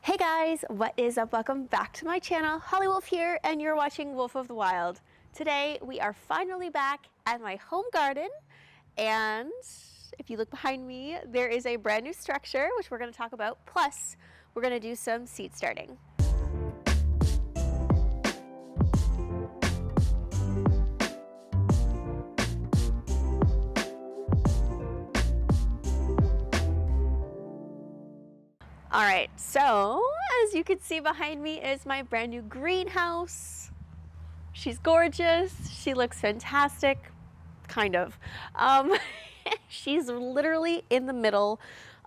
Hey guys, what is up? Welcome back to my channel. Holly Wolf here, and you're watching Wolf of the Wild. Today we are finally back at my home garden, and if you look behind me, there is a brand new structure which we're going to talk about. Plus, we're going to do some seed starting. All right, so as you can see behind me is my brand new greenhouse. She's gorgeous. She looks fantastic, kind of. She's literally in the middle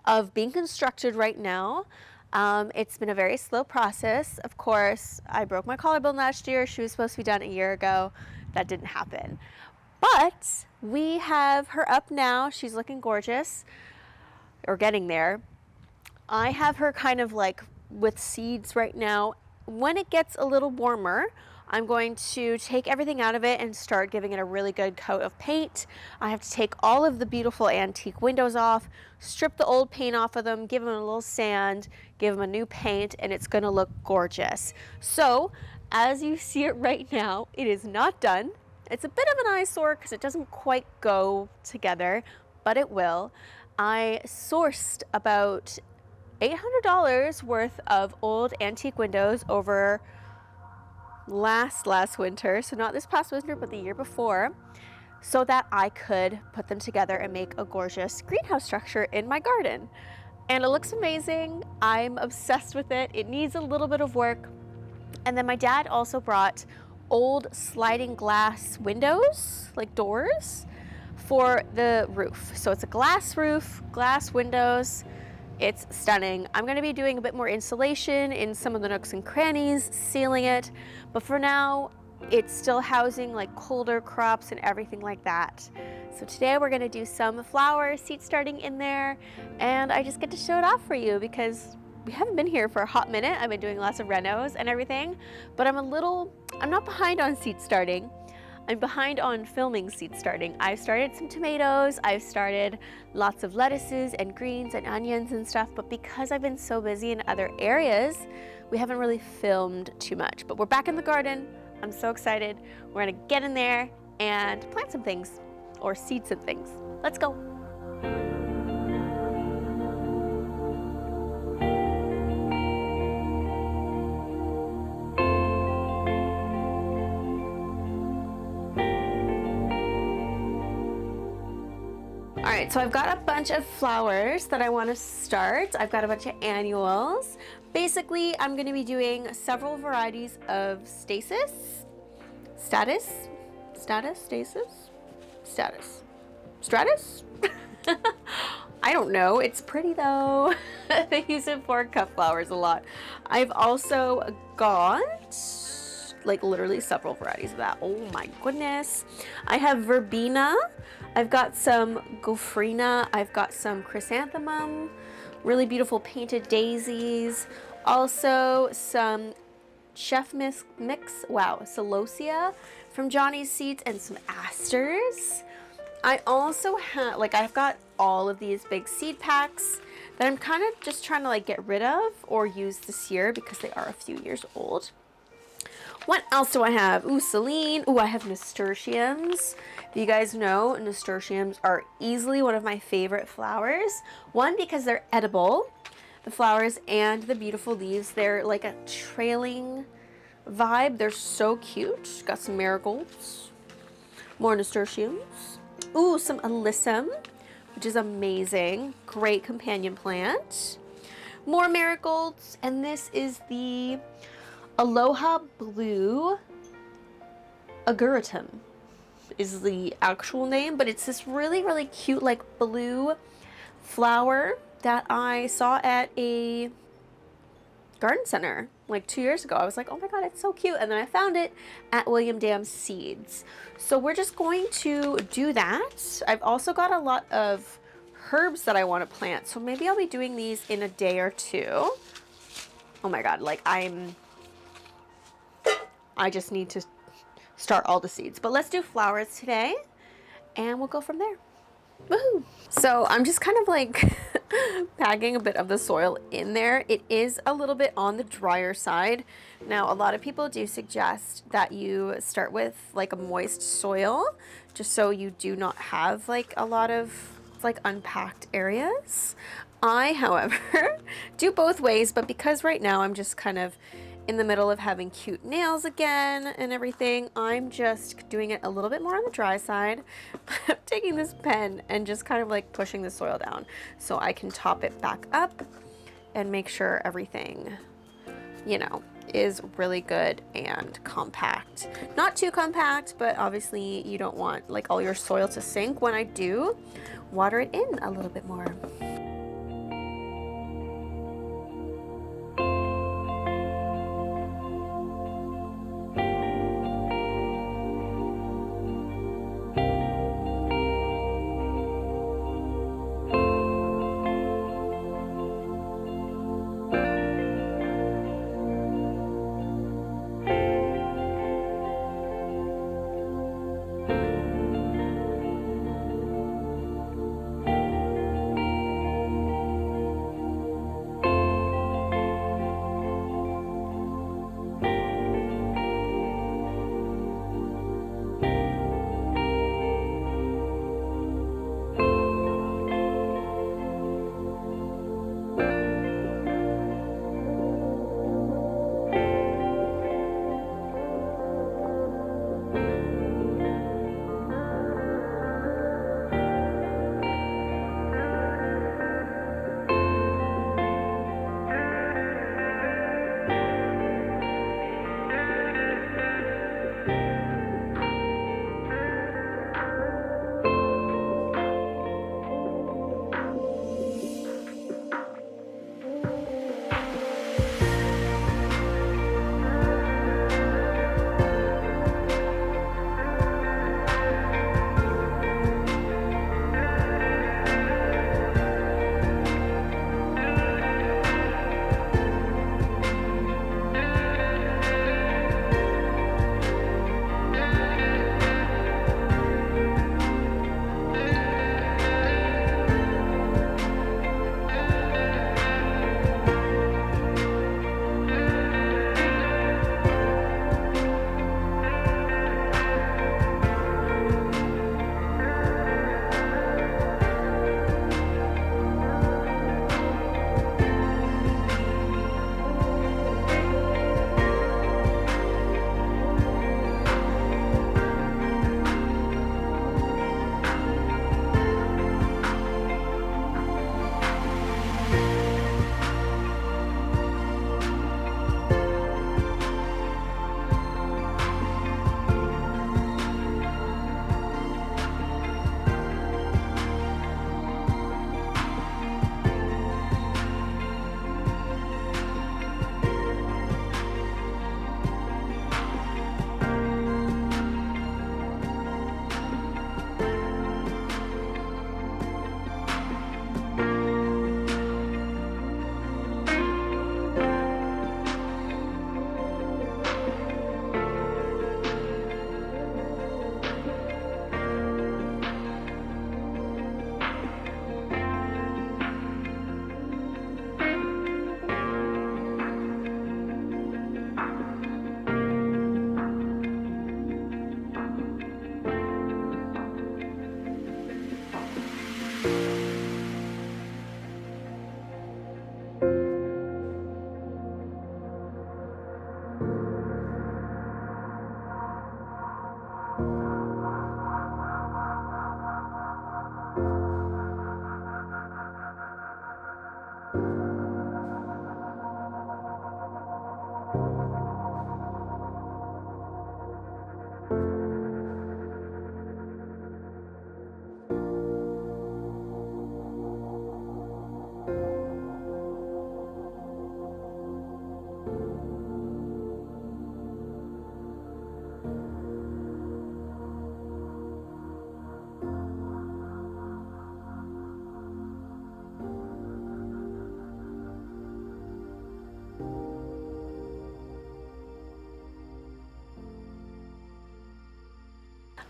of being constructed right now. It's been a very slow process. Of course, I broke my collarbone last year. She was supposed to be done a year ago. That didn't happen. But we have her up now. She's looking gorgeous, or getting there. I have her kind of like with seeds right now. When it gets a little warmer, I'm going to take everything out of it and start giving it a really good coat of paint. I have to take all of the beautiful antique windows off, strip the old paint off of them, give them a little sand, give them a new paint, and it's gonna look gorgeous. So, as you see it right now, it is not done. It's a bit of an eyesore because it doesn't quite go together, but it will. I sourced about $800 worth of old antique windows over last winter, so not this past winter but the year before, so that I could put them together and make a gorgeous greenhouse structure in my garden. And it looks amazing. I'm obsessed with it. It needs a little bit of work. And then my dad also brought old sliding glass windows, like doors, for the roof. So it's a glass roof, glass windows. It's stunning. I'm going to be doing a bit more insulation in some of the nooks and crannies, sealing it, but for now it's still housing like colder crops and everything like that. So today we're going to do some flower seed starting in there, and I just get to show it off for you because we haven't been here for a hot minute. I've been doing lots of renos and everything, but I'm not behind on seed starting. I'm behind on filming seed starting. I've started some tomatoes, I've started lots of lettuces and greens and onions and stuff, but because I've been so busy in other areas, we haven't really filmed too much. But we're back in the garden. I'm so excited. We're gonna get in there and plant some things, or seed some things. Let's go. All right, so I've got a bunch of flowers that I want to start. I've got a bunch of annuals. Basically, I'm going to be doing several varieties of Statice. I don't know. It's pretty though. They use it for cut flowers a lot. I've also got like literally several varieties of that. Oh my goodness. I have verbena. I've got some gophrina. I've got some chrysanthemum, really beautiful painted daisies. Also some chef mix, wow, celosia from Johnny's Seeds, and some asters. I also have, I've got all of these big seed packs that I'm kind of just trying to get rid of or use this year because they are a few years old. What else do I have? Ooh, Celine. Ooh, I have nasturtiums. If you guys know, nasturtiums are easily one of my favorite flowers. One, because they're edible, the flowers, and the beautiful leaves. They're like a trailing vibe. They're so cute. Got some marigolds. More nasturtiums. Ooh, some Alyssum, which is amazing. Great companion plant. More marigolds, and this is the Aloha Blue Aguritum is the actual name, but it's this really, really cute blue flower that I saw at a garden center 2 years ago. I was like, oh my god, it's so cute, and then I found it at William Dam Seeds. So we're just going to do that. I've also got a lot of herbs that I want to plant, so maybe I'll be doing these in a day or two. Oh my god, I just need to start all the seeds. But let's do flowers today, and we'll go from there. Woohoo! So I'm just kind of packing a bit of the soil in there. It is a little bit on the drier side. Now, a lot of people do suggest that you start with like a moist soil, just so you do not have like a lot of like unpacked areas. I, however, do both ways, but because right now I'm just kind of in the middle of having cute nails again and everything, I'm just doing it a little bit more on the dry side. I'm taking this pen and just kind of like pushing the soil down so I can top it back up and make sure everything, you know, is really good and compact. Not too compact, but obviously you don't want like all your soil to sink. When I do, water it in a little bit more.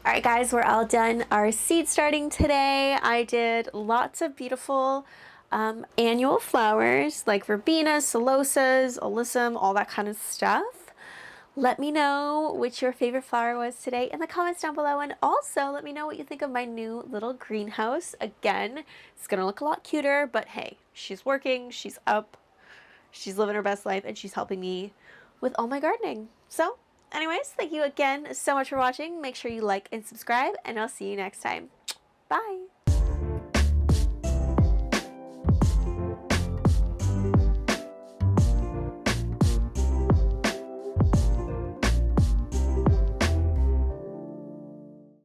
All right, guys, we're all done our seed starting today. I did lots of beautiful annual flowers like verbenas, celosas, alyssum, all that kind of stuff. Let me know which your favorite flower was today in the comments down below, and also let me know what you think of my new little greenhouse. Again, it's gonna look a lot cuter, but hey, she's working, she's up, she's living her best life, and she's helping me with all my gardening. So anyways, thank you again so much for watching. Make sure you like and subscribe, and I'll see you next time. Bye.